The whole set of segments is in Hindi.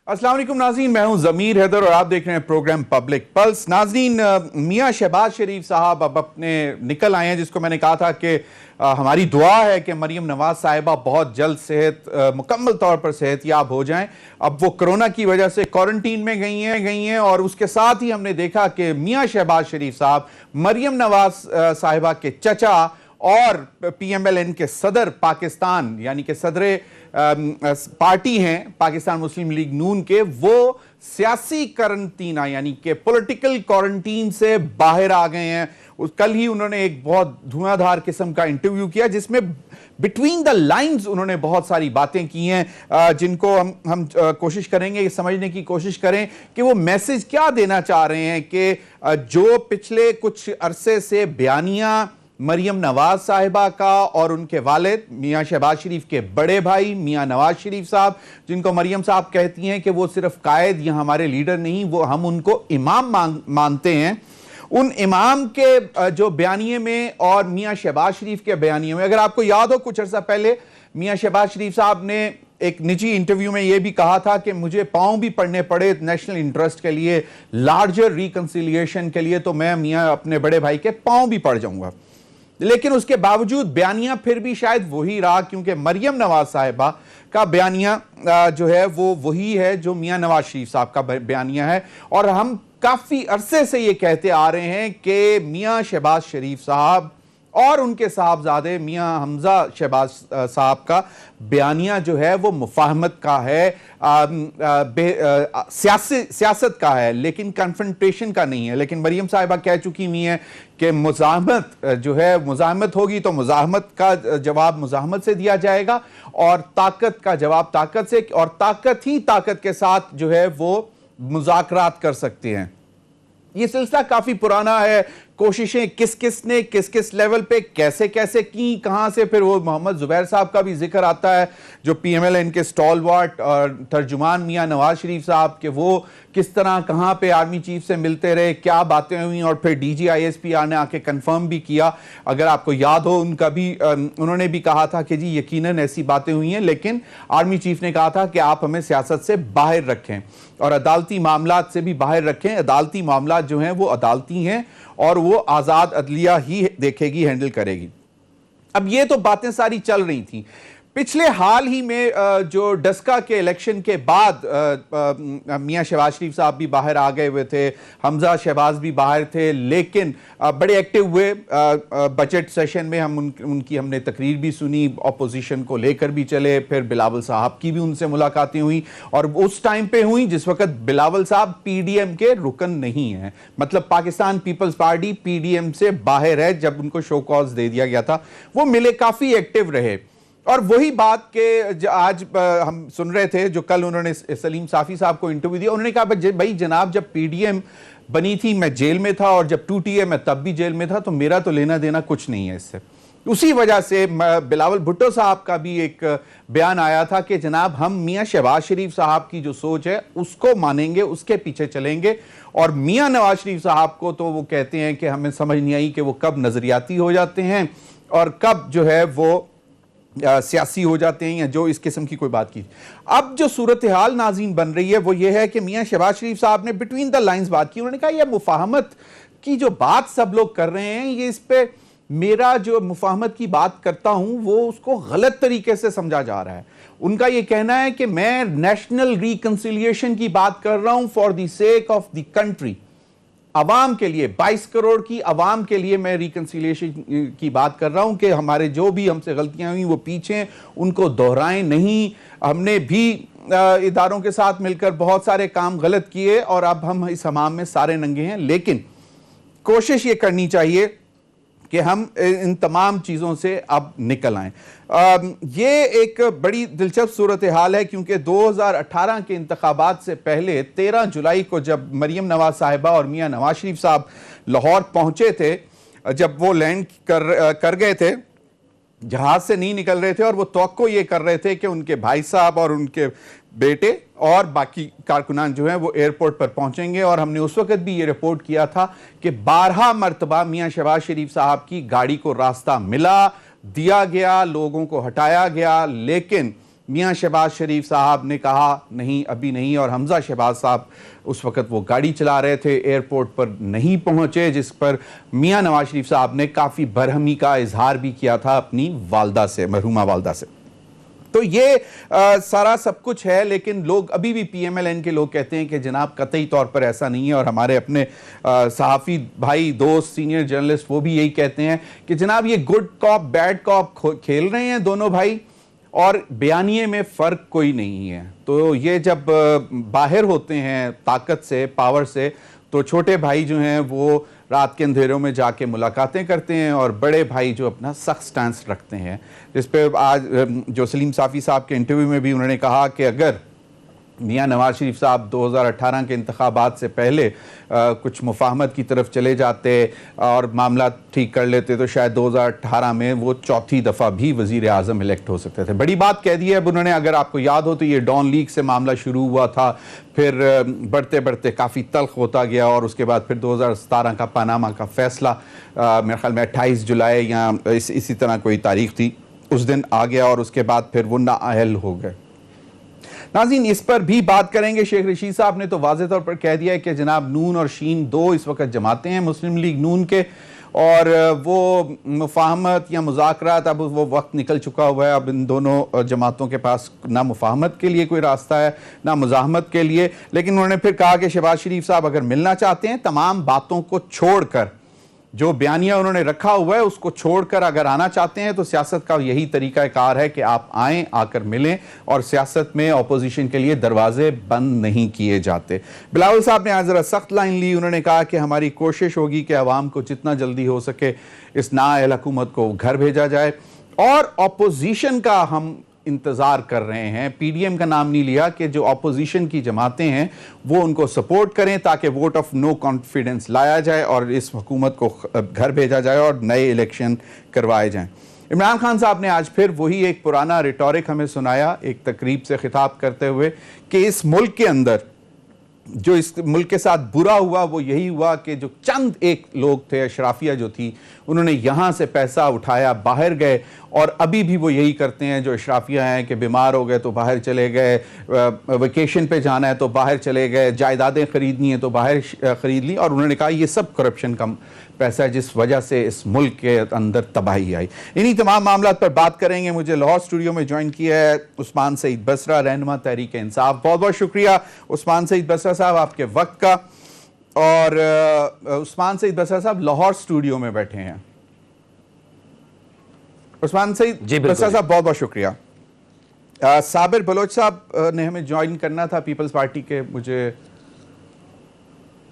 अस्सलाम वालेकुम नाज़रीन, मैं हूं ज़मीर हैदर और आप देख रहे हैं प्रोग्राम पब्लिक पल्स। नाज़रीन, मियां शहबाज शरीफ साहब अब अपने निकल आए हैं, जिसको मैंने कहा था कि हमारी दुआ है कि मरियम नवाज साहिबा बहुत जल्द मुकम्मल तौर पर सेहतयाब हो जाएं। अब वो कोरोना की वजह से क्वारंटीन में गई हैं और उसके साथ ही हमने देखा कि मियां शहबाज शरीफ साहब मरियम नवाज साहिबा के चचा और PMLN के सदर पाकिस्तान यानी कि सदर पार्टी हैं पाकिस्तान मुस्लिम लीग नून के, वो सियासी करंटीना यानी कि पॉलिटिकल क्वारंटीन से बाहर आ गए हैं। कल ही उन्होंने एक बहुत धुआंधार किस्म का इंटरव्यू किया जिसमें बिटवीन द लाइंस उन्होंने बहुत सारी बातें की हैं, जिनको हम कोशिश करेंगे समझने की कोशिश करें कि वो मैसेज क्या देना चाह रहे हैं कि जो पिछले कुछ अरसे से बयानियां मरियम नवाज साहिबा का और उनके वालिद मियां शहबाज शरीफ के बड़े भाई मियां नवाज शरीफ साहब, जिनको मरियम साहब कहती हैं कि वो सिर्फ कायद या हमारे लीडर नहीं, वो हम उनको इमाम मानते हैं, उन इमाम के जो बयानिए में और मियां शहबाज शरीफ के बयानिए में, अगर आपको याद हो कुछ अर्सा पहले मियां शहबाज शरीफ साहब ने एक निजी इंटरव्यू में यह भी कहा था कि मुझे पांव भी पड़ने पड़े नेशनल इंटरेस्ट के लिए, लार्जर रिकंसिलिएशन के लिए, तो मैं मियां अपने बड़े भाई के पांव भी पड़ जाऊंगा। लेकिन उसके बावजूद बयानिया फिर भी शायद वही रहा, क्योंकि मरियम नवाज साहिबा का बयानिया जो है वो वही है जो मियां नवाज शरीफ साहब का बयानिया है। और हम काफी अरसे से ये कहते आ रहे हैं कि मियां शहबाज शरीफ साहब और उनके साहबजादे मियां हमजा शहबाज साहब का बयानिया जो है वो मुफाहमत का है, सियासत का है, लेकिन कन्फ्रंटेशन का नहीं है। लेकिन मरियम साहिबा कह चुकी हुई हैं कि मुज़ाहमत जो है, मुज़ाहमत होगी तो मुज़ाहमत का जवाब मुज़ाहमत से दिया जाएगा और ताकत का जवाब ताकत से, और ताकत ही ताकत के साथ जो है वो मुज़ाकरात कर सकते हैं। ये सिलसिला काफी पुराना है, कोशिशें किस किस लेवल पे कैसे कैसे की, कहां से, फिर वो मोहम्मद जुबैर साहब का भी जिक्र आता है जो PMLN के स्टॉलवर्ट और तर्जुमान मियां नवाज शरीफ साहब के, वो किस तरह कहां पे आर्मी चीफ से मिलते रहे, क्या बातें हुई, और फिर DG ISP ने आके कंफर्म भी किया। अगर आपको याद हो उनका भी उन्होंने भी कहा था कि जी यकीनन ऐसी बातें हुई हैं, लेकिन आर्मी चीफ ने कहा था कि आप हमें सियासत से बाहर रखें और अदालती मामलात से भी बाहर रखें। अदालती मामलात जो हैं वो अदालती हैं और वो आजाद अदलिया ही देखेगी, हैंडल करेगी। अब ये तो बातें सारी चल रही थी। पिछले हाल ही में जो डस्का के इलेक्शन के बाद मियां शहबाज शरीफ साहब भी बाहर आ गए हुए थे, हमजा शहबाज भी बाहर थे, लेकिन बड़े एक्टिव हुए। बजट सेशन में उनकी हमने तकरीर भी सुनी, अपोजिशन को लेकर भी चले, फिर बिलावल साहब की भी उनसे मुलाकातें हुई, और उस टाइम पे हुई जिस वक्त बिलावल साहब PDM के रुकन नहीं है, मतलब पाकिस्तान पीपल्स पार्टी PDM से बाहर है, जब उनको शो कॉज दे दिया गया था। वो मिले, काफी एक्टिव रहे। और वही बात के आज हम सुन रहे थे जो कल उन्होंने सलीम साफी साहब को इंटरव्यू दिया, उन्होंने कहा भाई जनाब, जब PDM बनी थी मैं जेल में था और जब टूटी है मैं तब भी जेल में था, तो मेरा तो लेना देना कुछ नहीं है इससे। उसी वजह से बिलावल भुट्टो साहब का भी एक बयान आया था कि जनाब हम मियां शहबाज शरीफ साहब की जो सोच है उसको मानेंगे, उसके पीछे चलेंगे, और मियां नवाज शरीफ साहब को तो वो कहते हैं कि हमें समझ नहीं आई कि वो कब नजरियाती हो जाते हैं और कब जो है वो सियासी हो जाते हैं, या जो इस किस्म की कोई बात की। अब जो सूरत हाल नाज़रीन बन रही है वो ये है कि मियां शहबाज शरीफ साहब ने बिटवीन द लाइंस बात की। उन्होंने कहा यह मुफाहमत की जो बात सब लोग कर रहे हैं, ये इस पे मेरा जो मुफाहमत की बात करता हूं वो उसको गलत तरीके से समझा जा रहा है। उनका यह कहना है कि मैं नेशनल रिकंसिलिएशन की बात कर रहा हूं for the sake of the country, अवाम के लिए, 22 करोड़ की अवाम के लिए मैं रिकंसिलिएशन की बात कर रहा हूं कि हमारे जो भी हमसे गलतियां हुई वो पीछे उनको दोहराएं नहीं। हमने भी इदारों के साथ मिलकर बहुत सारे काम गलत किए और अब हम इस हमाम में सारे नंगे हैं, लेकिन कोशिश ये करनी चाहिए कि हम इन तमाम चीज़ों से अब निकल आएं। ये एक बड़ी दिलचस्प सूरत हाल है, क्योंकि 2018 के इंतखाबात से पहले 13 जुलाई को जब मरियम नवाज साहिबा और मियां नवाज शरीफ साहब लाहौर पहुंचे थे, जब वो लैंड कर गए थे, जहाज से नहीं निकल रहे थे, और वो तवक्को ये कर रहे थे कि उनके भाई साहब और उनके बेटे और बाकी कारकुनान जो हैं वो एयरपोर्ट पर पहुंचेंगे। और हमने उस वक्त भी ये रिपोर्ट किया था कि 12 मरतबा मियां शहबाज शरीफ साहब की गाड़ी को रास्ता मिला, दिया गया, लोगों को हटाया गया, लेकिन मियां शहबाज शरीफ साहब ने कहा नहीं अभी नहीं, और हमजा शहबाज साहब उस वक़्त वो गाड़ी चला रहे थे, एयरपोर्ट पर नहीं पहुंचे, जिस पर मियां नवाज शरीफ साहब ने काफ़ी बरहमी का इजहार भी किया था अपनी वालदा से, मरहूमा वालदा से। तो ये सारा सब कुछ है, लेकिन लोग अभी भी PMLN के लोग कहते हैं कि जनाब कतई तौर पर ऐसा नहीं है, और हमारे अपने सहाफ़ी भाई दोस्त सीनियर जर्नलिस्ट वो भी यही कहते हैं कि जनाब ये गुड कॉप बैड कॉप खेल रहे हैं दोनों भाई, और बयानिए में फ़र्क कोई नहीं है। तो ये जब बाहर होते हैं ताकत से, पावर से, तो छोटे भाई जो हैं वो रात के अंधेरों में जाके मुलाकातें करते हैं, और बड़े भाई जो अपना सख्त स्टैंस रखते हैं, जिस पे आज जो सलीम साफ़ी साहब के इंटरव्यू में भी उन्होंने कहा कि अगर मियां नवाज शरीफ साहब 2018 के इंतखाबात से पहले कुछ मुफाहमत की तरफ चले जाते और मामला ठीक कर लेते तो शायद 2018 में वो चौथी दफ़ा भी वज़ीर आज़म इलेक्ट हो सकते थे। बड़ी बात कह दी है अब उन्होंने। अगर आपको याद हो तो ये डॉन लीग से मामला शुरू हुआ था, फिर बढ़ते बढ़ते काफ़ी तल्ख होता गया, और उसके बाद फिर 2017 का पनामा का फ़ैसला मेरे ख्याल में 28 जुलाई या इसी तरह कोई तारीख थी, उस दिन आ गया, और उसके बाद फिर वो नाअहल हो गए। नाज़रीन, इस पर भी बात करेंगे। शेख रशीद साहब ने तो वाज़ेह तौर पर कह दिया है कि जनाब नून और शीन दो इस वक्त जमातें हैं मुस्लिम लीग नून के, और वो मुफाहमत या मुज़ाकरात अब वो वक्त निकल चुका हुआ है। अब इन दोनों जमातों के पास ना मुफाहमत के लिए कोई रास्ता है ना मुज़ाहमत के लिए। लेकिन उन्होंने फिर कहा कि शहबाज शरीफ साहब अगर मिलना चाहते हैं, तमाम बातों को छोड़कर, जो बयानिया उन्होंने रखा हुआ है उसको छोड़कर अगर आना चाहते हैं, तो सियासत का यही तरीक़ाकार है कि आप आएँ, आकर मिलें, और सियासत में अपोजिशन के लिए दरवाजे बंद नहीं किए जाते। बिलावल साहब ने आज ज़रा सख्त लाइन ली। उन्होंने कहा कि हमारी कोशिश होगी कि अवाम को जितना जल्दी हो सके इस नाअहल हुकूमत को घर भेजा जाए, और अपोजिशन का हम इंतज़ार कर रहे हैं। PDM का नाम नहीं लिया कि जो अपोजिशन की जमातें हैं वो उनको सपोर्ट करें, ताकि वोट ऑफ नो कॉन्फिडेंस लाया जाए और इस हुकूमत को घर भेजा जाए और नए इलेक्शन करवाए जाएं। इमरान खान साहब ने आज फिर वही एक पुराना रिटोरिक हमें सुनाया, एक तकरीब से खिताब करते हुए, कि इस मुल्क के अंदर जो इस मुल्क के साथ बुरा हुआ वो यही हुआ कि जो चंद एक लोग थे, अशराफिया जो थी, उन्होंने यहाँ से पैसा उठाया, बाहर गए, और अभी भी वो यही करते हैं। जो अशराफिया हैं कि बीमार हो गए तो बाहर चले गए, वेकेशन पे जाना है तो बाहर चले गए, जायदादें ख़रीदनी है तो बाहर ख़रीद ली, और उन्होंने कहा ये सब करप्शन का पैसा है जिस वजह से इस मुल्क के अंदर तबाही आई। इन्हीं तमाम मामलों पर बात करेंगे। मुझे लाहौर स्टूडियो में ज्वाइन किया है उस्मान सईद बसरा, रहनुमा तहरीक इंसाफ। बहुत बहुत शुक्रिया उस्मान सईद बसरा साहब आपके वक्त का। और उस्मान सईद बसरा साहब लाहौर स्टूडियो में बैठे हैं। उस्मान सईद बसरा साहब बहुत बहुत शुक्रिया। साबिर बलोच साहब ने हमें ज्वाइन करना था पीपल्स पार्टी के। मुझे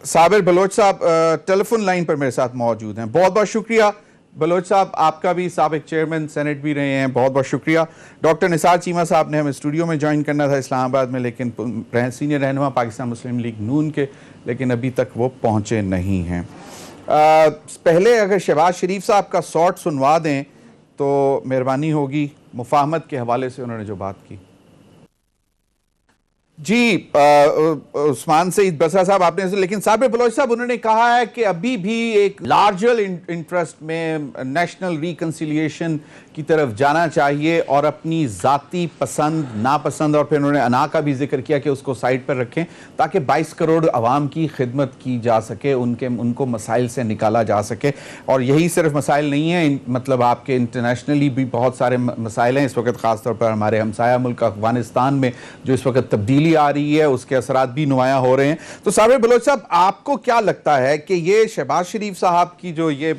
साबिर बलोच साहब टेलीफोन लाइन पर मेरे साथ मौजूद हैं। बहुत बहुत शुक्रिया बलोच साहब, आपका भी साबिक चेयरमैन सेनेट भी रहे हैं, बहुत बहुत शुक्रिया। डॉक्टर निसार चीमा साहब ने हमें स्टूडियो में ज्वाइन करना था इस्लामाबाद में, लेकिन सीनियर रहनुमा पाकिस्तान मुस्लिम लीग नून के, लेकिन अभी तक वो पहुँचे नहीं हैं। पहले अगर शहबाज शरीफ साहब का शॉर्ट सुनवा दें तो मेहरबानी होगी, मुफाहमत के हवाले से उन्होंने जो बात की। जी उस्मान सईद बसरा साहब आपने, लेकिन साबिर बलोच साहब उन्होंने कहा है कि अभी भी एक लार्जर इंटरेस्ट में नेशनल रिकन्सिलिएशन की तरफ जाना चाहिए और अपनी ज़ाती पसंद नापसंद, और फिर उन्होंने अना का भी जिक्र किया कि उसको साइड पर रखें ताकि 22 करोड़ आवाम की खिदमत की जा सके, उनको मसाइल से निकाला जा सके। और यही सिर्फ मसाइल नहीं है, मतलब आपके इंटरनेशनली भी बहुत सारे मसाइल हैं इस वक्त, ख़ासतौर पर हमारे हमसाया मुल्क अफगानिस्तान में जो इस वक्त तब्दीली आ रही है उसके असरात भी नुमाया हो रहे हैं। तो साबिर बलोच साहब, आपको क्या लगता है कि ये शहबाज शरीफ साहब की जो ये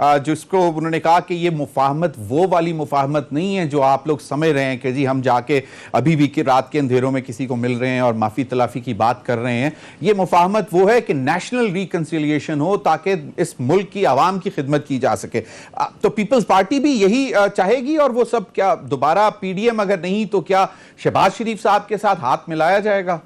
जिसको उन्होंने कहा कि ये मुफाहमत वो वाली मुफाहमत नहीं है जो आप लोग समझ रहे हैं कि जी हम जाके अभी भी कि रात के अंधेरों में किसी को मिल रहे हैं और माफ़ी तलाफ़ी की बात कर रहे हैं, ये मुफाहमत वो है कि नेशनल रिकन्सिलिएशन हो ताकि इस मुल्क की आवाम की खिदमत की जा सके। तो पीपल्स पार्टी भी यही चाहेगी, और वो सब क्या दोबारा PDM अगर नहीं तो क्या शहबाज शरीफ साहब के साथ हाथ मिलाया जाएगा?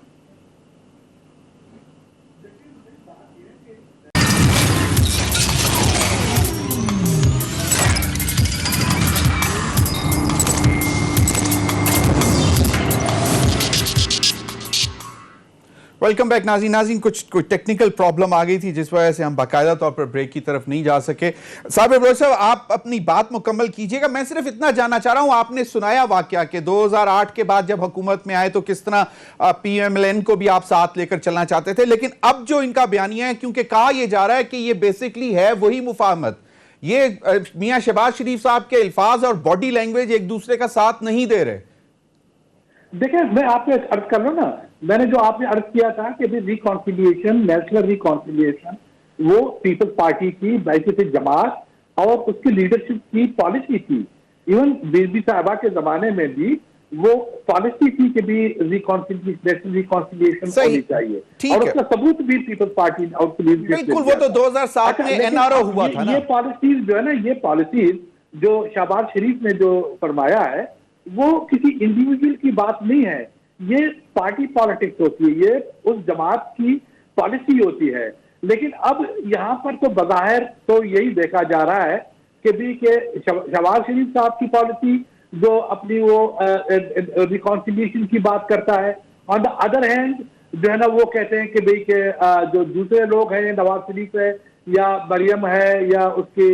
वेलकम बैक नाज़रीन। कुछ टेक्निकल प्रॉब्लम आ गई थी जिस वजह से हम बाकायदा तौर पर ब्रेक की तरफ नहीं जा सके। साबिर बलोच साहब, आप अपनी बात मुकम्मल कीजिएगा। मैं सिर्फ इतना जानना चाह रहा हूं, आपने सुनाया वाकया कि 2008 के बाद जब हुकूमत में आए तो किस तरह PMLN को भी आप साथ लेकर चलना चाहते थे, लेकिन अब जो इनका बयानिया है, क्योंकि कहा यह जा रहा है कि ये बेसिकली है वही मुफाहमत, ये मियां शहबाज शरीफ साहब के अल्फाज और बॉडी लैंग्वेज एक दूसरे का साथ नहीं दे रहे। देखिए, मैं आपको अर्ज कर रहा हूं ना, मैंने जो आपने अर्ज किया था कि रिकॉन्सिलिएशन, नेशनल रिकॉन्सिलिएशन वो पीपल्स पार्टी की बैठक जमात और उसकी लीडरशिप की पॉलिसी थी। इवन बीबी साहबा के जमाने में भी वो पॉलिसी थी कि भी नेशनल रिकॉन्सिलिएशन होनी चाहिए और उसका सबूत भी पीपल्स पार्टी और बिल्कुल, वो तो 2007 में एनआरओ हुआ था ना। ये पॉलिसीज जो है ना, ये पॉलिसीज जो शहबाज शरीफ ने जो फरमाया है वो किसी इंडिविजुअल की बात नहीं है, ये पार्टी पॉलिटिक्स होती है, ये उस जमात की पॉलिसी होती है। लेकिन अब यहाँ पर तो बज़ाहिर तो यही देखा जा रहा है कि भी के शहबाज शरीफ साहब की पॉलिसी जो अपनी वो रिकॉन्सिलिएशन की बात करता है, ऑन द अदर हैंड जो है ना वो कहते हैं कि भाई के जो दूसरे लोग हैं, नवाज शरीफ है या मरियम है या उसकी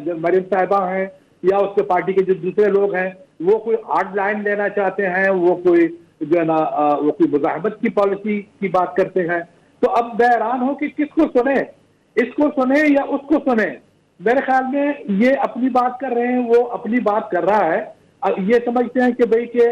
जो मरियम साहिबा हैं या उसके पार्टी के जो दूसरे लोग हैं, वो कोई हार्ड लाइन लेना चाहते हैं, वो कोई जो है ना वो कोई मुजाहमत की पॉलिसी की बात करते हैं। तो अब मैं हैरान हूं कि किसको सुने, इसको सुने या उसको सुने। मेरे ख्याल में ये अपनी बात कर रहे हैं, वो अपनी बात कर रहा है। ये समझते हैं कि भाई के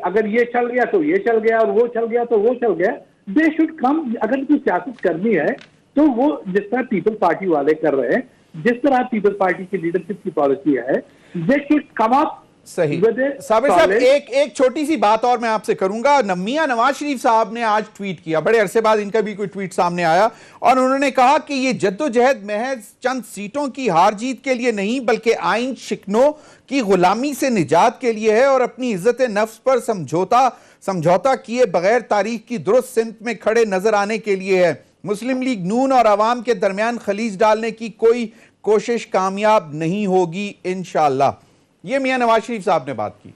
अगर ये चल गया तो ये चल गया और वो चल गया तो वो चल गया। दे शुड कम, अगर कोई सियासत करनी है तो वो जिस तरह पीपल्स पार्टी वाले कर रहे हैं, जिस तरह पीपल्स पार्टी की लीडरशिप की पॉलिसी है, दे शुड कम अप। सही। साबिर साहब, एक छोटी सी बात और मैं आपसे करूंगा। मियां नवाज शरीफ साहब ने आज ट्वीट किया, बड़े अरसे बाद इनका भी कोई ट्वीट सामने आया, और उन्होंने कहा कि ये जद्दोजहद महज चंद सीटों की हार जीत के लिए नहीं बल्कि आइन शिकनों की गुलामी से निजात के लिए है और अपनी इज्जत नफ्स पर समझौता किए बगैर तारीख की दुरुस्त सिमत में खड़े नजर आने के लिए है। मुस्लिम लीग नून और अवाम के दरमियान खलीज डालने की कोई कोशिश कामयाब नहीं होगी इंशाअल्लाह। ये मियां नवाज शरीफ साहब ने बात की।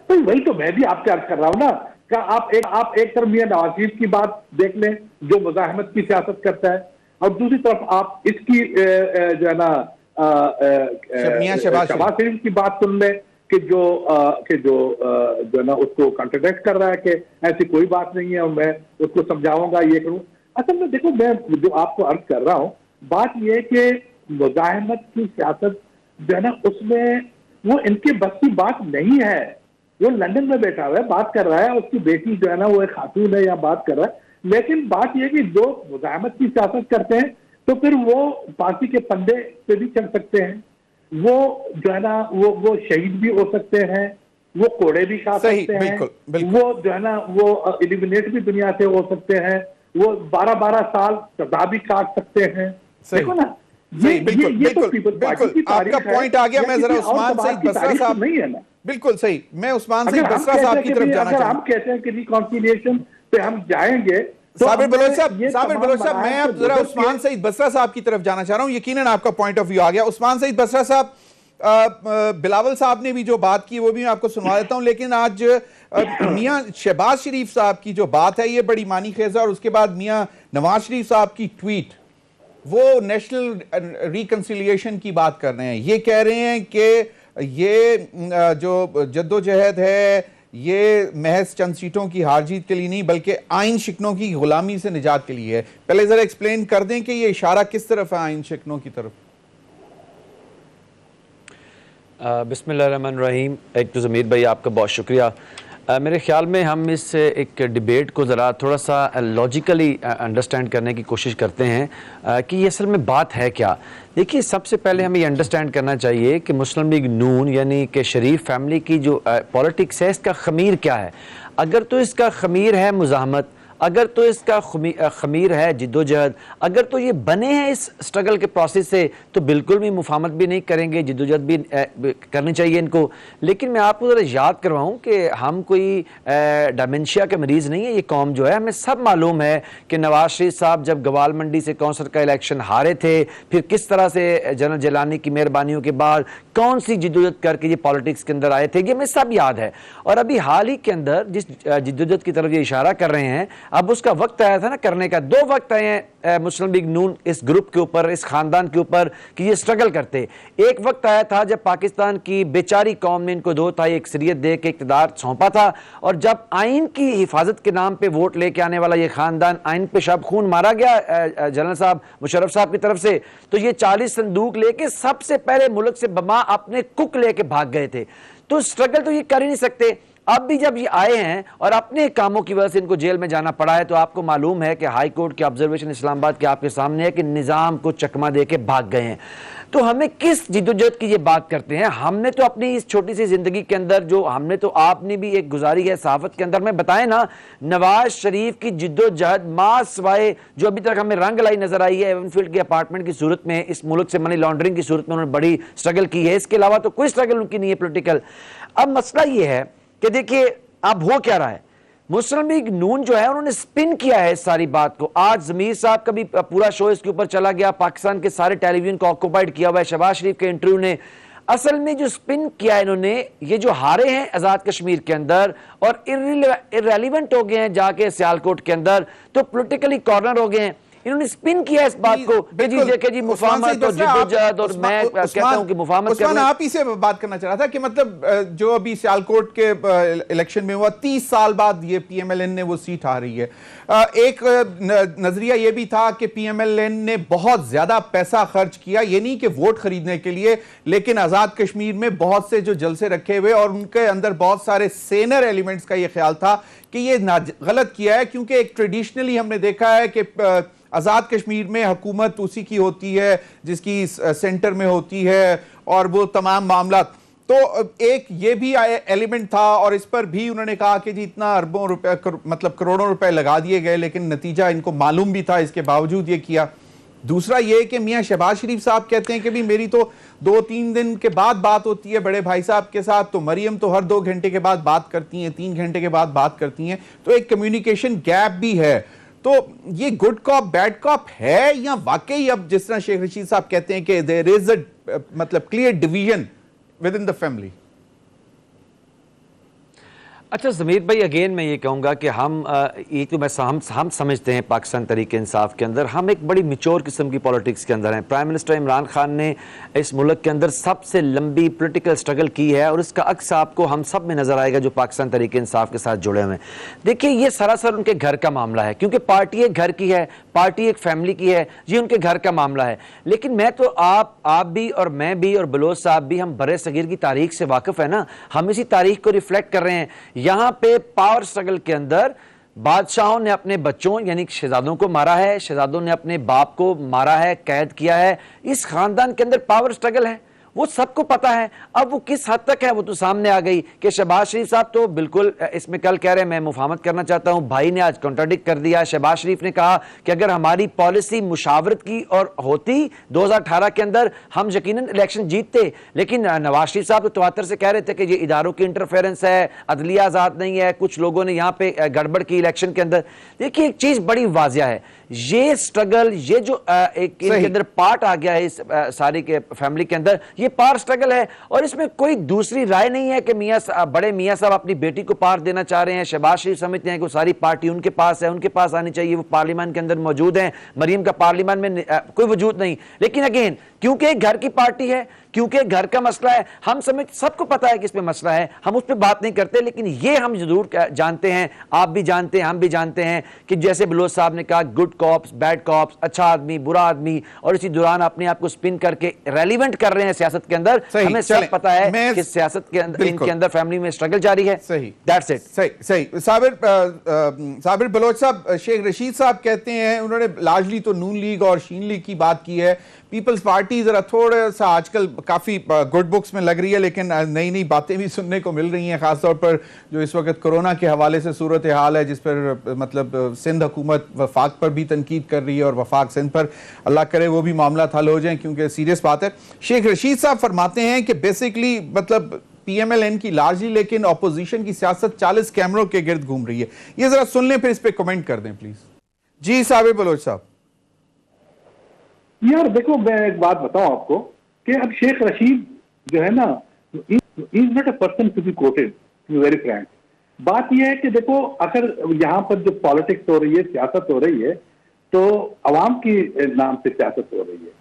तो वही तो मैं भी आपसे अर्ज कर रहा हूं ना, क्या आप एक तरफ मियां नवाज शरीफ की बात देख लें जो मुजाहमत की सियासत करता है, और दूसरी तरफ आप इसकी जो है ना मियां शहबाज शरीफ की बात सुन लें कि जो है ना उसको कॉन्ट्रडिक्ट कर रहा है कि ऐसी कोई बात नहीं है और मैं उसको समझाऊंगा, ये करूं। असल में देखो, मैं जो आपको अर्ज कर रहा हूं, बात यह है कि मुजाहमत की सियासत जो है ना उसमें वो इनके बस की बात नहीं है। वो लंदन में बैठा हुआ है, बात कर रहा है, उसकी बेटी जो है ना वो एक खातून है, या बात कर रहा है। लेकिन बात यह कि जो मुजाहमत की सियासत करते हैं तो फिर वो फांसी के फंदे पे भी चल सकते हैं, वो जो है ना वो शहीद भी हो सकते हैं, वो कोड़े भी खा सकते हैं, वो जो है ना वो एलिमिनेट भी दुनिया से हो सकते हैं, वो 12-12 साल सजा भी काट सकते हैं। देखो ना, बिल्कुल आपका पॉइंट आ गया। मैं जरा उस्मान सईद बसरा साहब, नहीं है ना, बिल्कुल सही, मैं उस्मान सईद बसरा साहब की तरफ जाना चाहूंगा। हम कहते हैं कि रिकॉन्सिलिएशन पे हम जाएंगे। साबिर बलोच साहब, मैं अब जरा उस्मान सईद बसरा साहब की तरफ जाना चाह रहा हूं। यकीनन आपका पॉइंट ऑफ व्यू आ गया। उस्मान सईद बसरा साहब, बिलावल साहब ने भी जो बात की वो भी मैं आपको सुनवा देता हूं, लेकिन आज मियां शहबाज शरीफ साहब की जो बात है ये बड़ी मानी खेज है, और उसके बाद मियां नवाज शरीफ साहब की ट्वीट, वो नेशनल रिकंसिलिएशन की बात कर रहे हैं। ये कह रहे हैं कि ये जो जद्दोजहद है ये महज चंद सीटों की हार जीत के लिए नहीं बल्कि आइन शिकनों की गुलामी से निजात के लिए है। पहले जरा एक्सप्लेन कर दें कि ये इशारा किस तरफ है, आइन शिकनों की तरफ। बिस्मिल्लाहिर्रहमानिर्रहीम। एक तो ज़मीर भाई आपका बहुत शुक्रिया। मेरे ख्याल में हम इस एक डिबेट को ज़रा थोड़ा सा लॉजिकली अंडरस्टैंड करने की कोशिश करते हैं कि ये असल में बात है क्या। देखिए, सबसे पहले हमें ये अंडरस्टैंड करना चाहिए कि मुस्लिम लीग नून यानी कि शरीफ फैमिली की जो पॉलिटिक्स है, इसका खमीर क्या है। अगर तो इसका खमीर है मुज़ाहमत, अगर तो इसका खमीर है जिद्दोजहद, अगर तो ये बने हैं इस स्ट्रगल के प्रोसेस से, तो बिल्कुल भी मुफाहमत भी नहीं करेंगे, जिद्दोजहद भी करनी चाहिए इनको। लेकिन मैं आपको ज़रा याद करवाऊँ कि हम कोई डायमेंशिया के मरीज़ नहीं है। ये कौम जो है, हमें सब मालूम है कि नवाज शरीफ साहब जब गवाल मंडी से कौंसल का इलेक्शन हारे थे, फिर किस तरह से जनरल जिलानी की मेहरबानियों के बाद कौन सी जिद्दोजहद करके ये पॉलिटिक्स के अंदर आए थे, ये हमें सब याद है। और अभी हाल ही के अंदर जिस जिद्दोजहद की तरफ ये इशारा कर रहे हैं, अब उसका वक्त आया था ना करने का। दो वक्त आए हैं मुस्लिम लीग नून इस ग्रुप के ऊपर, इस खानदान के ऊपर कि ये स्ट्रगल करते। एक वक्त आया था जब पाकिस्तान की बेचारी कौम ने इनको 2 तिहाई अक्सरियत दे के इक़्तिदार सौंपा था, और जब आइन की हिफाजत के नाम पे वोट लेके आने वाला ये खानदान, आइन पे शब खून मारा गया जनरल साहब मुशर्रफ साहब की तरफ से, तो ये 40 संदूक लेके सबसे पहले मुल्क से बमा अपने कुक लेके भाग गए थे। तो स्ट्रगल तो ये कर ही नहीं सकते। अब भी जब ये आए हैं और अपने कामों की वजह से इनको जेल में जाना पड़ा है, तो आपको मालूम है कि हाई कोर्ट के ऑब्जर्वेशन इस्लामाबाद के आपके सामने है कि निजाम को चकमा दे के भाग गए हैं। तो हमें किस जिद्दोजहद की ये बात करते हैं? हमने तो अपनी इस छोटी सी जिंदगी के अंदर जो हमने तो आपने भी एक गुजारी है सहाफत के अंदर में, बताए ना नवाज शरीफ की जिद्दोजहद मां सिवाय जो अभी तक हमें रंग लाई नजर आई है एवनफील्ड के अपार्टमेंट की सूरत में, इस मुल्क से मनी लॉन्ड्रिंग की सूरत में उन्होंने बड़ी स्ट्रगल की है, इसके अलावा तो कोई स्ट्रगल उनकी नहीं है पोलिटिकल। अब मसला ये है कि देखिए अब हो क्या रहा है, मुस्लिम लीग नून जो है उन्होंने स्पिन किया है इस सारी बात को। आज जमीर साहब का भी पूरा शो इसके ऊपर चला गया, पाकिस्तान के सारे टेलीविजन को ऑक्युपाइड किया हुआ है शहबाज शरीफ के इंटरव्यू ने। असल में जो स्पिन किया है इन्होंने, ये जो हारे हैं आजाद कश्मीर के अंदर और इररेलेवेंट हो गए हैं जाके सियालकोट के अंदर, तो पॉलिटिकली कॉर्नर हो गए हैं। इन्होंने स्पिन किया इस बात को कि जी देखे जी मुफाहमत और जिद्दोजहद, और मैं कहता हूं कि मुफाहमत उस्मान आप ही से बात करना चाह रहा था कि मतलब जो अभी सियालकोट के इलेक्शन में हुआ 30 साल बाद ये पीएमएलएन ने वो सीट आ रही है। एक नजरिया ये भी था कि पीएमएलएन ने बहुत ज्यादा पैसा खर्च किया, ये नहीं कि वोट खरीदने के लिए, लेकिन आजाद कश्मीर में बहुत से जो जलसे रखे हुए और उनके अंदर बहुत सारे सेनर एलिमेंट्स का ये ख्याल था कि ये गलत किया है, क्योंकि एक ट्रेडिशनली हमने देखा है कि आजाद कश्मीर में हुकूमत उसी की होती है जिसकी सेंटर में होती है और वो तमाम मामला। तो एक ये भी एलिमेंट था और इस पर भी उन्होंने कहा कि जी इतना अरबों रुपए मतलब करोड़ों रुपए लगा दिए गए, लेकिन नतीजा इनको मालूम भी था, इसके बावजूद ये किया। दूसरा ये कि मियां शहबाज शरीफ साहब कहते हैं कि भी मेरी तो 2-3 दिन के बाद बात होती है बड़े भाई साहब के साथ, तो मरियम तो हर 2 घंटे के बाद बात करती हैं, 3 घंटे के बाद बात करती हैं, तो एक कम्युनिकेशन गैप भी है। तो ये गुड कॉप बैड कॉप है या वाकई अब जिस तरह शेख रशीद साहब कहते हैं कि देयर इज अ मतलब clear division with in the family? अच्छा ज़मीर भाई, अगेन मैं ये कहूँगा कि हम ये तो हम समझते हैं पाकिस्तान तरीके इंसाफ के अंदर हम एक बड़ी मिच्योर किस्म की पॉलिटिक्स के अंदर हैं। प्राइम मिनिस्टर इमरान खान ने इस मुल्क के अंदर सबसे लंबी पॉलिटिकल स्ट्रगल की है और इसका अक्स आपको हम सब में नज़र आएगा जो पाकिस्तान तरीके इंसाफ के साथ जुड़े हुए हैं। देखिए ये सरासर उनके घर का मामला है, क्योंकि पार्टी एक घर की है, पार्टी एक फैमिली की है, ये उनके घर का मामला है। लेकिन मैं तो आप भी और मैं भी और बलोच साहब भी हम बड़े सगीर की तारीख से वाकिफ है ना, हम इसी तारीख को रिफ्लेक्ट कर रहे हैं। यहां पे पावर स्ट्रगल के अंदर बादशाहों ने अपने बच्चों यानी शहजादों को मारा है, शहजादों ने अपने बाप को मारा है, कैद किया है। इस खानदान के अंदर पावर स्ट्रगल है, वो सबको पता है। अब वो किस हद तक है वो तो सामने आ गई कि शहबाज शरीफ साहब तो बिल्कुल इसमें कल कह रहे हैं मैं मुफाहमत करना चाहता हूं, भाई ने आज कॉन्ट्राडिक्ट कर दिया। शहबाज शरीफ ने कहा कि अगर हमारी पॉलिसी मुशावरत की और होती 2018 के अंदर हम यकीनन इलेक्शन जीतते, लेकिन नवाज शरीफ साहब तो तवातर से कह रहे थे कि ये इदारों की इंटरफेरेंस है, अदलिया आजाद नहीं है, कुछ लोगों ने यहाँ पे गड़बड़ की इलेक्शन के अंदर। देखिए एक चीज बड़ी वाजिया है, ये स्ट्रगल ये जो एक इनके अंदर पार्ट आ गया है इस सारी के फैमिली के अंदर, ये पार स्ट्रगल है और इसमें कोई दूसरी राय नहीं है कि बड़े मियां साहब अपनी बेटी को पार देना चाह रहे हैं। शहबाज शरीफ समझते हैं कि सारी पार्टी उनके पास है, उनके पास आनी चाहिए, वो पार्लियामेंट के अंदर मौजूद हैं। मरियम का पार्लियामेंट में कोई वजूद नहीं, लेकिन अगेन क्योंकि घर की पार्टी है, क्योंकि घर का मसला है, हम सबको पता है कि इसमें मसला है, हम उस पर बात नहीं करते। लेकिन ये हम जरूर जानते हैं, आप भी जानते हैं, हम भी जानते हैं कि जैसे बलोच साहब ने कहा गुड कॉप्स बैड कॉप्स, अच्छा आदमी बुरा आदमी, और इसी दौरान अपने आप को स्पिन करके रेलिवेंट कर रहे हैं सियासत के अंदर। हमें सब पता है कि सियासत के अंदर इनके अंदर फैमिली में स्ट्रगल जारी है। सही, दैट्स इट। सही। साबिर बलोच साहब, शेख रशीद साहब कहते हैं, उन्होंने लार्जली तो नून लीग और शीन लीग की बात की है, पीपल्स पार्टी जरा थोड़ा सा आजकल काफी गुड बुक्स में लग रही है, लेकिन नई नई बातें भी सुनने को मिल रही हैं, खासतौर पर जो इस वक्त कोरोना के हवाले से सूरत हाल है, जिस पर मतलब सिंध हुकूमत वफाक पर भी तनकीद कर रही है और वफाक सिंध पर, अल्लाह करे वो भी मामला हल हो जाए क्योंकि सीरियस बात है। शेख रशीद साहब फरमाते हैं कि बेसिकली मतलब पीएमएलएन की लार्जली, लेकिन ऑपोजिशन की सियासत 40 कैमरों के गिर्द घूम रही है। ये जरा सुन लें फिर इस पर कमेंट कर दें प्लीज। जी साबिर बलोच साहब। यार देखो, मैं एक बात बताऊं आपको कि अब शेख रशीद जो है ना, is not a person to be quoted, to be very frank. बात यह है कि देखो, अगर यहाँ पर जो पॉलिटिक्स हो रही है, सियासत हो रही है, तो अवाम की नाम से सियासत हो रही है।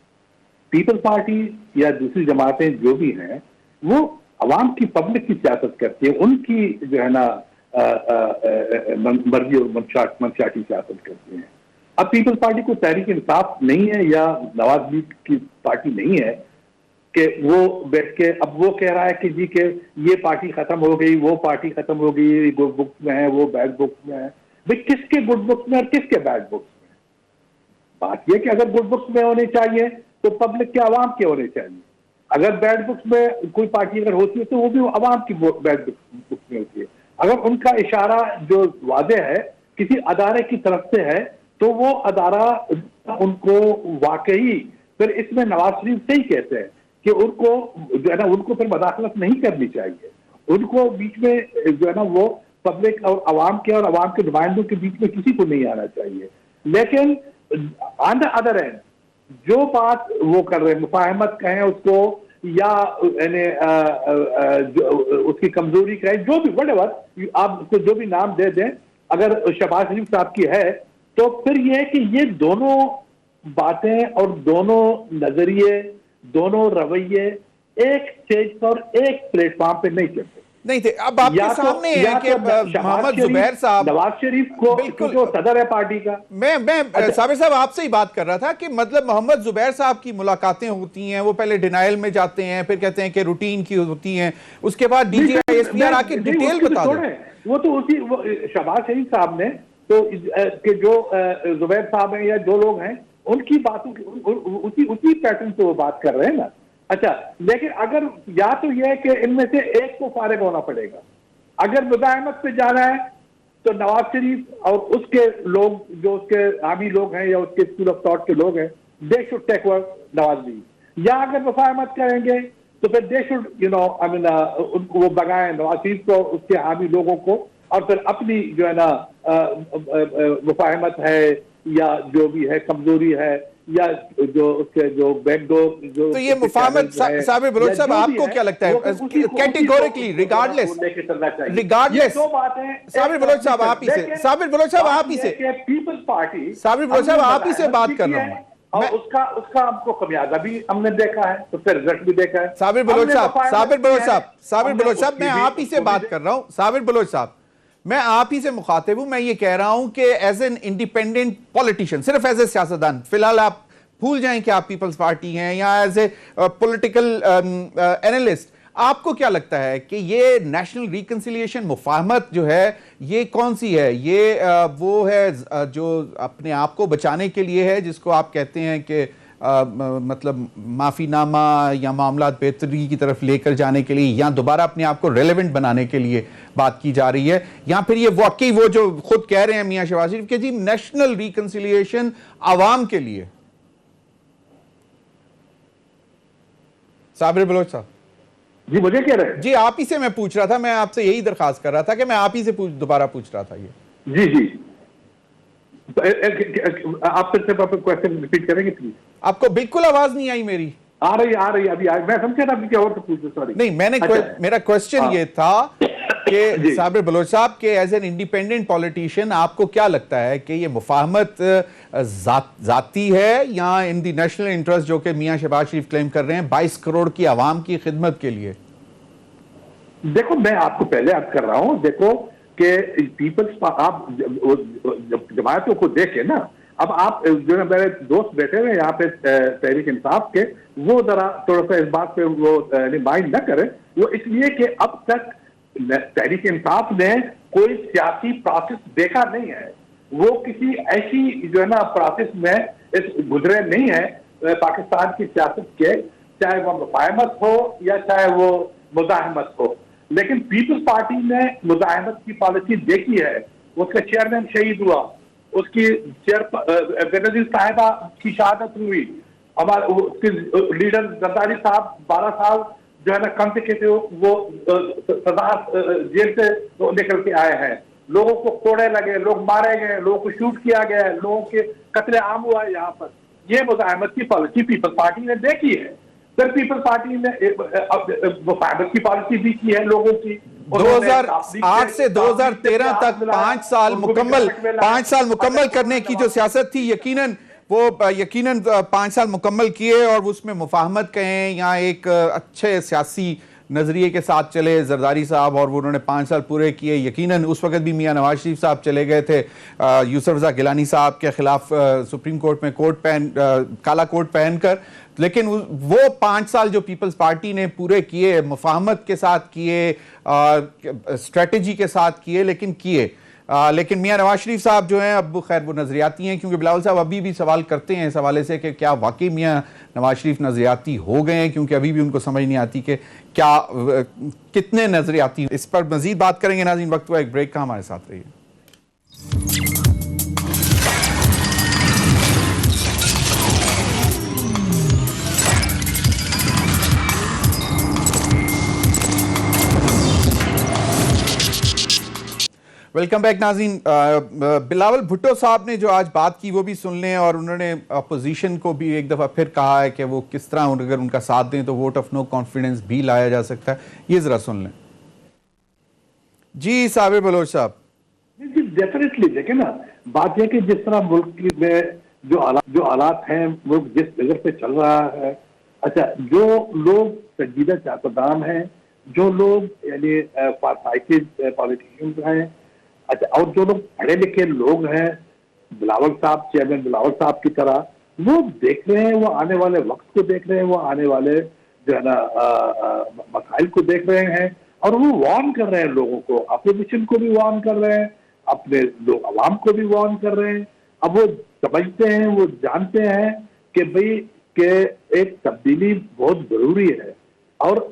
पीपल्स पार्टी या दूसरी जमातें जो भी हैं, वो अवाम की, पब्लिक की सियासत करती है, उनकी जो है ना मर्जी और मंशाती सियासत करती है। अब पीपल्स पार्टी को तहरीक इंसाफ नहीं है या नवाज लीग की पार्टी नहीं है कि वो बैठ के अब वो कह रहा है कि जी के ये पार्टी खत्म हो गई, वो पार्टी खत्म हो गई, गुड बुक्स में है, वो बैड बुक्स में है। भाई किसके गुड बुक्स में और किसके बैड बुक्स में? बात यह कि अगर गुड बुक्स में होने चाहिए तो पब्लिक के, आवाम के होने चाहिए। अगर बैड बुक्स में कोई पार्टी अगर होती है तो वो भी आवाम की बैड बुक्स में होती है। अगर उनका इशारा जो वादे है किसी अदारे की तरफ से है, तो वो अदारा उनको वाकई, फिर इसमें नवाज शरीफ से ही कहते हैं कि उनको जो है ना, उनको फिर मदाखलत नहीं करनी चाहिए। उनको बीच में जो है ना, वो पब्लिक और आवाम के और आवाम के नुमाइंदों के बीच में किसी को नहीं आना चाहिए। लेकिन ऑन द अदर एंड जो बात वो कर रहे हैं, मुफाहमत कहें उसको या उसकी कमजोरी कहें, जो भी व्हाटएवर आप उसको जो भी नाम दे दें, अगर शहबाज शरीफ साहब की है, तो फिर यह है कि ये दोनों बातें और दोनों नजरिए, दोनों रवैये एक स्टेज पर, एक प्लेटफॉर्म पे नहीं चलते। नहीं थे। अब आपके सामने है कि मोहम्मद जुबैर साहब, नवाज शरीफ को बिल्कुल जो सदर है पार्टी का, मैं साबिर साहब आपसे ही बात कर रहा था कि मतलब मोहम्मद जुबैर साहब की मुलाकातें होती हैं, वो पहले डिनाइल में जाते हैं, फिर कहते हैं कि रूटीन की होती हैं, उसके बाद डीजीआई एसपीआर आके डिटेल बता दें। वो तो उसी शहबाज शरीफ साहब ने तो कि जो जुबैर साहब हैं या जो लोग हैं, उनकी बातों उसी पैटर्न से वो बात कर रहे हैं ना। अच्छा, लेकिन अगर या तो यह है कि इनमें से एक को फारिग होना पड़ेगा। अगर मुजाहिमत पे जाना है तो नवाज शरीफ और उसके लोग, जो उसके हामी लोग हैं या उसके स्कूल ऑफ थॉट के लोग हैं, they should take over Nawaz League. या अगर मुफाहमत करेंगे तो फिर दे शुड उनको वो भगाएं, नवाज शरीफ को, उसके हामी लोगों को, और फिर अपनी जो है ना मुफाहमत है या जो भी है कमजोरी है या जो उसके जो बैकडोर जो, तो ये मुफाहमत साबिर बलोच साहब, आपको क्या लगता है कैटेगोरिकली रिगार्डलेस दो बातें साबिर बलोच साहब आप ही से, साबिर बलोच साहब आप ही से, पीपल्स पार्टी, साबिर बलोच साहब आप ही से बात कर रहा हूं और उसका हमको खमियाजा भी हमने देखा है, उसका रिजल्ट भी देखा है। साबिर बलोच साहब, साबिर बलोच साहब, मैं आप ही से बात कर रहा हूं। साबिर बलोच साहब, मैं आप ही से मुखातिब हूं। मैं ये कह रहा हूं कि एज एन इंडिपेंडेंट पॉलिटिशियन, सिर्फ एज ए सियासतदान, फिलहाल आप भूल जाएं कि आप पीपल्स पार्टी हैं, या एज ए पॉलिटिकल एनालिस्ट, आपको क्या लगता है कि ये नेशनल रिकंसिलिएशन मुफाहमत जो है, ये कौन सी है? ये वो है जो अपने आप को बचाने के लिए है, जिसको आप कहते हैं कि मतलब माफीनामा या मामला बेहतरी की तरफ लेकर जाने के लिए, या दोबारा अपने आप को रेलेवेंट बनाने के लिए बात की जा रही है, या फिर ये वाकई वो जो खुद कह रहे हैं मियां शहबाज शरीफ के जी नेशनल रिकंसिलिएशन आवाम के लिए? साबिर बलोच साहब जी, मुझे कह रहे हैं जी, आप ही से मैं पूछ रहा था, मैं आपसे यही दरखास्त कर रहा था कि मैं आप ही से दोबारा पूछ रहा था ये। जी जी, आप फिर से क्वेश्चन रिपीट करेंगे प्लीज? आपको बिल्कुल आवाज नहीं आई मेरी? आ रही अभी मैं समझा था क्या और पूछ, सॉरी नहीं, मैंने मेरा क्वेश्चन ये था कि साबिर बलोच साहब के एज एन इंडिपेंडेंट पॉलिटिशियन आपको क्या लगता है कि ये मुफाहमत जाती है या इन दी नेशनल इंटरेस्ट, जो कि मियां शहबाज शरीफ क्लेम कर रहे हैं 22 करोड़ की आवाम की खिदमत के लिए? देखो, मैं आपको पहले अर्ज कर रहा हूं, देखो कि पीपल्स, आप जमातों को देखे ना, अब आप जो मेरे दोस्त बैठे हुए यहाँ पे तहरीक इंसाफ के, वो जरा थोड़ा सा इस बात पे वो माइंड न करें। वो इसलिए कि अब तक तहरीक इंसाफ ने कोई सियासी प्रोसेस देखा नहीं है, वो किसी ऐसी जो है ना प्रोसेस में इस गुजरे नहीं है पाकिस्तान की सियासत के, चाहे वो मुफाहमत हो या चाहे वो मुजाहिमत हो। लेकिन पीपल्स पार्टी ने मुजाहिमत की पॉलिसी देखी है, उसका चेयरमैन शहीद हुआ, उसकी बेनजीर साहिबा की शहादत हुई, हमारे उसके लीडर जरदारी साहब 12 साल जो है ना कम से कहते हो वो सजा जेल से निकल के आए हैं, लोगों को कोड़े लगे, लोग मारे गए, लोगों को शूट किया गया, लोगों के कत्ले आम हुआ है यहाँ पर। ये मुजाहिमत की पॉलिसी पीपल्स पार्टी ने देखी है। फिर पीपल्स पार्टी ने मुफाहमत की पॉलिसी भी की है लोगों की, 2008 से 2013 तक 5 साल मुकम्मल करने की जो सियासत थी, यकीनन 5 साल मुकम्मल किए और उसमें मुफाहमत कहें या एक अच्छे सियासी नजरिए के साथ चले जरदारी साहब, और वो उन्होंने 5 साल पूरे किए। यकीनन उस वक्त भी मियां नवाज शरीफ साहब चले गए थे यूसुफ रजा गिलानी साहब के खिलाफ सुप्रीम कोर्ट में काला कोट पहनकर, लेकिन वो 5 साल जो पीपल्स पार्टी ने पूरे किए, मुफाहमत के साथ किए, स्ट्रेटजी के साथ किए, लेकिन किए। लेकिन मियां नवाज शरीफ साहब जो हैं, अब खैर वो नजरियाती हैं, क्योंकि बिलावल साहब अभी भी सवाल करते हैं इस हवाले से कि क्या वाकई मियां नवाज शरीफ नजरियाती हो गए हैं, क्योंकि अभी भी उनको समझ नहीं आती कि क्या कितने नजरियाती। इस पर मजीद बात करेंगे नाज़रीन, वक्त हुआ एक ब्रेक का, हमारे साथ रहिए। वेलकम बैक नाज़रीन। बिलावल भुट्टो साहब ने जो आज बात की वो भी सुन लें, और उन्होंने अपोजिशन को भी एक दफ़ा फिर कहा है कि वो किस तरह अगर उनका साथ दें तो वोट ऑफ नो कॉन्फिडेंस भी लाया जा सकता है। ये ज़रा सुन लें। जी साबिर बलोच साहब। जी डेफिनेटली देखें ना, बात यह कि जिस तरह मुल्क में जो हालात हैं, मुल्क जिस जगह पे चल रहा है, अच्छा जो लोग संजीदा सियासतदान हैं, जो लोग यानी पॉलिटिशियंस हैं, अच्छा, और जो लोग पढ़े लिखे लोग हैं, बिलावल साहब, चेयरमैन बिलावल साहब की तरह, वो देख रहे हैं, वो आने वाले वक्त को देख रहे हैं, वो आने वाले जो है ना मसाइल को देख रहे हैं, और वो वार्न कर रहे हैं लोगों को, अपोजिशन को भी वार्न कर रहे हैं, अपने लोग अवाम को भी वार्न कर रहे हैं। अब वो समझते हैं, वो जानते हैं कि भाई के एक तब्दीली बहुत जरूरी है, और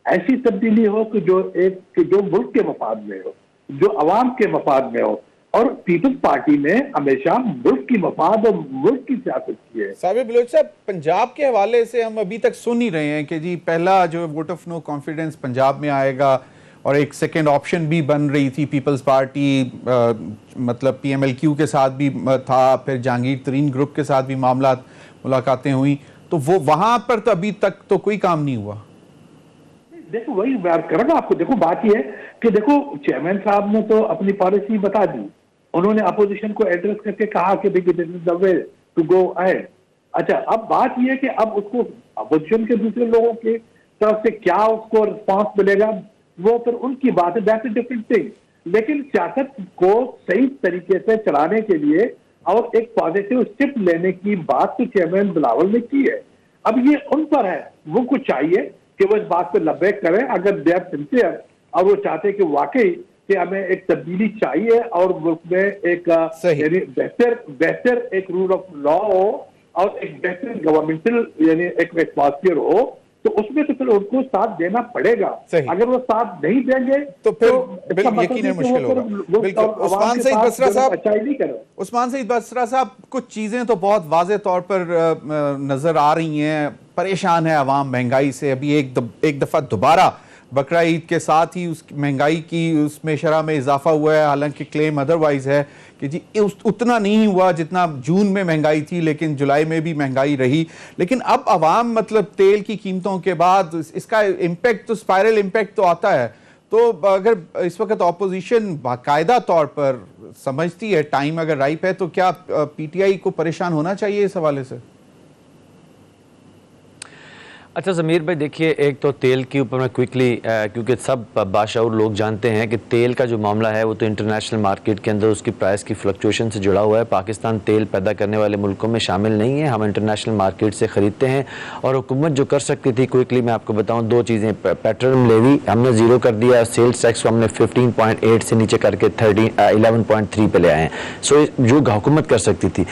ऐसी तब्दीली हो कि जो मुल्क के मफाद में हो, जो अवाम के मफाद में हो, और पीपल्स पार्टी ने हमेशा मुल्क की मफाद और मुल्क की सियासत की है। साबिर बलोच साहब, पंजाब के हवाले से हम अभी तक सुन ही रहे हैं कि जी पहला जो vote of no confidence Punjab में आएगा, और एक सेकेंड ऑप्शन भी बन रही थी पीपल्स पार्टी, मतलब PMLQ के साथ भी था, फिर जहांगीर तरीन ग्रुप के साथ भी मुलाकातें हुई, तो वो वहां पर तो अभी तक तो कोई काम नहीं हुआ। देखो वही बात कर रहा हूं आपको। देखो बात यह है कि देखो चेयरमैन साहब ने तो अपनी पॉलिसी बता दी, उन्होंने अपोजिशन को एड्रेस करके कहा कि this is the way to go ahead. अच्छा, अब बात यह है कि अब उसको अपोजिशन के दूसरे लोगों की तरफ से क्या उसको रिस्पॉन्स मिलेगा, वो फिर उनकी बात है, दैट्स अ डिफरेंट थिंग। लेकिन सियासत को सही तरीके से चलाने के लिए और एक पॉजिटिव स्टेप लेने की बात तो चेयरमैन बिलावल ने की है। अब ये उन पर है, वो कुछ चाहिए कि वो इस बात पे लबैक करें, अगर दे आर सिंसियर और वो चाहते हैं कि वाकई कि हमें एक तब्दीली चाहिए और मुल्क में एक यानी बेहतर एक रूल ऑफ लॉ हो और एक बेहतर गवर्नमेंटल यानी एक एटमॉस्फेयर हो, तो उसमें तो फिर उनको साथ देना पड़ेगा। अगर वो साथ नहीं देंगे तो फिर यकीनन मुश्किल होगा। बिल्कुल। उस्मान सईद बसरा साहब, उस्मान सईद बसरा साहब, कुछ चीजें तो बहुत वाज़ेह तौर पर नजर आ रही हैं। परेशान है आवाम महंगाई से। अभी एक दफा दोबारा बकरा ईद के साथ ही उस महंगाई की उसमें शरह में इजाफा हुआ है, हालांकि क्लेम अदरवाइज है कि जी उतना नहीं हुआ जितना जून में महंगाई थी, लेकिन जुलाई में भी महंगाई रही। लेकिन अब आवाम मतलब तेल की कीमतों के बाद इसका इम्पैक्ट तो स्पाइरल इम्पैक्ट तो आता है। तो अगर इस वक्त ऑपोजिशन बाकायदा तौर पर समझती है टाइम अगर राइप है, तो क्या PTI को परेशान होना चाहिए इस हवाले से? अच्छा ज़मीर भाई, देखिए एक तो तेल के ऊपर मैं क्विकली, क्योंकि सब बाशऊर लोग जानते हैं कि तेल का जो मामला है वो तो इंटरनेशनल मार्केट के अंदर उसकी प्राइस की फ्लक्चुएशन से जुड़ा हुआ है। पाकिस्तान तेल पैदा करने वाले मुल्कों में शामिल नहीं है, हम इंटरनेशनल मार्केट से ख़रीदते हैं। और हुकूमत जो कर सकती थी, क्विकली मैं आपको बताऊँ दो चीज़ें। पेट्रोलियम लेवी हमने ज़ीरो कर दिया, सेल्स टैक्स को हमने 15.8 से नीचे करके 11.3 पे ले आए हैं। सो जो हुकूमत कर सकती थी।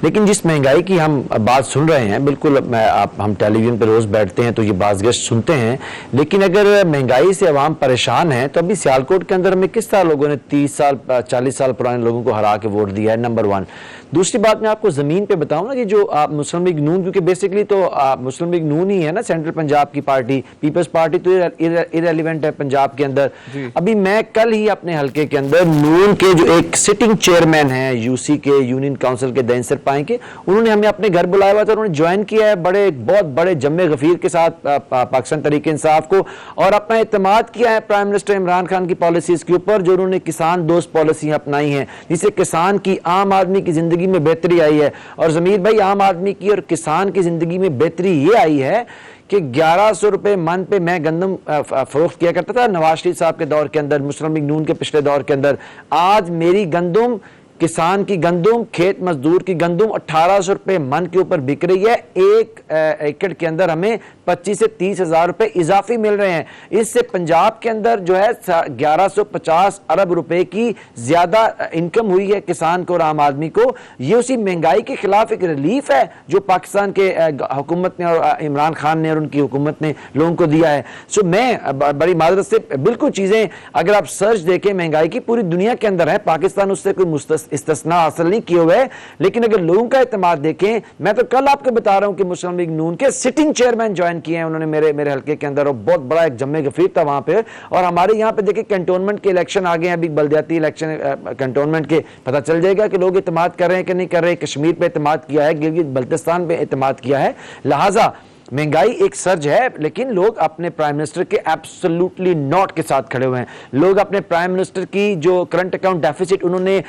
लेकिन जिस महंगाई की हम बात सुन रहे हैं, बिल्कुल हम टेलीविजन पर रोज़ हैं तो ये बाज़गश्त सुनते हैं, लेकिन अगर महंगाई से अवाम परेशान है तो अभी सियालकोट के अंदर में किस तरह लोगों ने 30 साल 40 साल पुराने लोगों को हरा के वोट दिया है, नंबर 1। दूसरी बात मैं आपको ज़मीन पे बताऊं ना कि जो मुस्लिम लीग नून, क्योंकि बेसिकली तो मुस्लिम लीग नून ही है ना सेंट्रल पंजाब की पार्टी, पीपल्स पार्टी तो इररिलेवेंट है पंजाब के अंदर। अभी मैं कल ही अपने हल्के के अंदर नून के जो एक सिटिंग चेयरमैन है यूसी के, यूनियन काउंसिल के, दैंसर पाए के, उन्होंने हमें अपने घर बुलाया हुआ था, उन्होंने ज्वाइन किया है। बहुत बड़े जम्मे गफीर के साथ पाकिस्तान तहरीक इंसाफ को, और अपना एतमाद किया है प्राइम मिनिस्टर इमरान खान की पॉलिसीज के ऊपर, जो उन्होंने किसान दोस्त पॉलिसियां अपनाई हैं, जिससे किसान की, आम आदमी की जिंदगी में बेहतरी आई है। और जमीर भाई, आम आदमी की और किसान की जिंदगी में बेहतरी ये आई है कि 1100 रुपए मन पे मैं गंदम फरोख्त किया करता था नवाज शरीफ साहब के दौर के अंदर, मुस्लिम लीग नून के पिछले दौर के अंदर। आज मेरी गंदम, किसान की गंदम, खेत मजदूर की गंदम 1800 रुपए मन के ऊपर बिक रही है। एक एकड़ के अंदर हमें 25 से 30 हजार रुपए इजाफी मिल रहे हैं। इससे पंजाब के अंदर जो है 1150 अरब रुपए की ज्यादा इनकम हुई है किसान को और आम आदमी को। ये उसी महंगाई के खिलाफ एक रिलीफ है जो पाकिस्तान के हुकूमत ने और इमरान खान ने और उनकी हुकूमत ने लोगों को दिया है। सो मैं बड़ी माजरत से, बिल्कुल चीजें अगर आप सर्च देखें महंगाई की पूरी दुनिया के अंदर है, पाकिस्तान उससे कोई इस्तिस्ना हासिल नहीं किए हुए। लेकिन अगर लोगों का एतमाद देखें, मैं तो कल आपको बता रहा हूं कि मुस्लिम लीग नून के सिटिंग चेयरमैन ज्वाइन किए हैं उन्होंने मेरे हल्के के अंदर, और बहुत बड़ा एक जम्मे गफीर था वहां पे। और हमारे यहाँ पे देखिए कैंटोनमेंट के इलेक्शन आ गए हैं, अभी बल्दियाती इलेक्शन कैंटोनमेंट के, पता चल जाएगा कि लोग एतमाद कर रहे हैं कि नहीं कर रहे। कश्मीर पे एतमाद किया है, गिलगित बल्तिस्तान पे एतमाद किया है। लिहाजा महंगाई एक सर्ज है, लेकिन लोग अपने प्राइम मिनिस्टर के एब्सोल्युटली नॉट के साथ खड़े हुए हैं। लोग अपने प्राइम मिनिस्टर की जो करंट अकाउंट डेफिसिट उन्होंने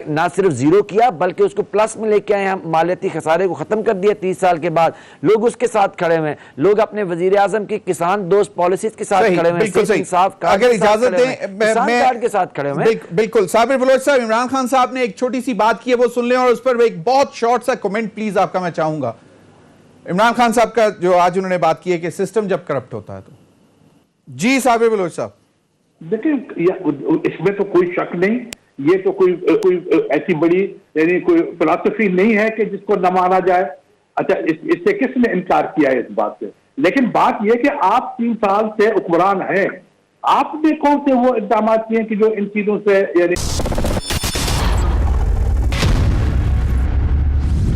ना सिर्फ जीरो किया बल्कि उसको प्लस में लेके आए हैं, मालियाती खसारे को खत्म कर दिया 30 साल के बाद, लोग उसके साथ खड़े हुए हैं। लोग अपने वजीर आजम की किसान दोस्त पॉलिसीज के साथ खड़े हुए हैं, अगर इजाजत दें कार्ड के साथ खड़े हुए हैं। बिल्कुल साबिर बलोच साहब, इमरान खान साहब ने एक छोटी सी बात की है, वो सुन लें और उस पर एक बहुत शॉर्ट सा कमेंट प्लीज आपका मैं चाहूंगा। इमरान खान साहब का जो आज उन्होंने बात की है कि सिस्टम जब करप्ट होता है तो जी साबिर बलोच साहब। देखिए, इसमें तो कोई शक नहीं, ये तो कोई ऐसी बड़ी यानी कोई फिलॉसफी नहीं है कि जिसको न माना जाए। अच्छा, इससे किसने इनकार किया है इस बात से? लेकिन बात यह कि आप 3 साल से हुक्मरान हैं, आपने कौन से वो इक़दाम किए कि जो इन चीजों से यानी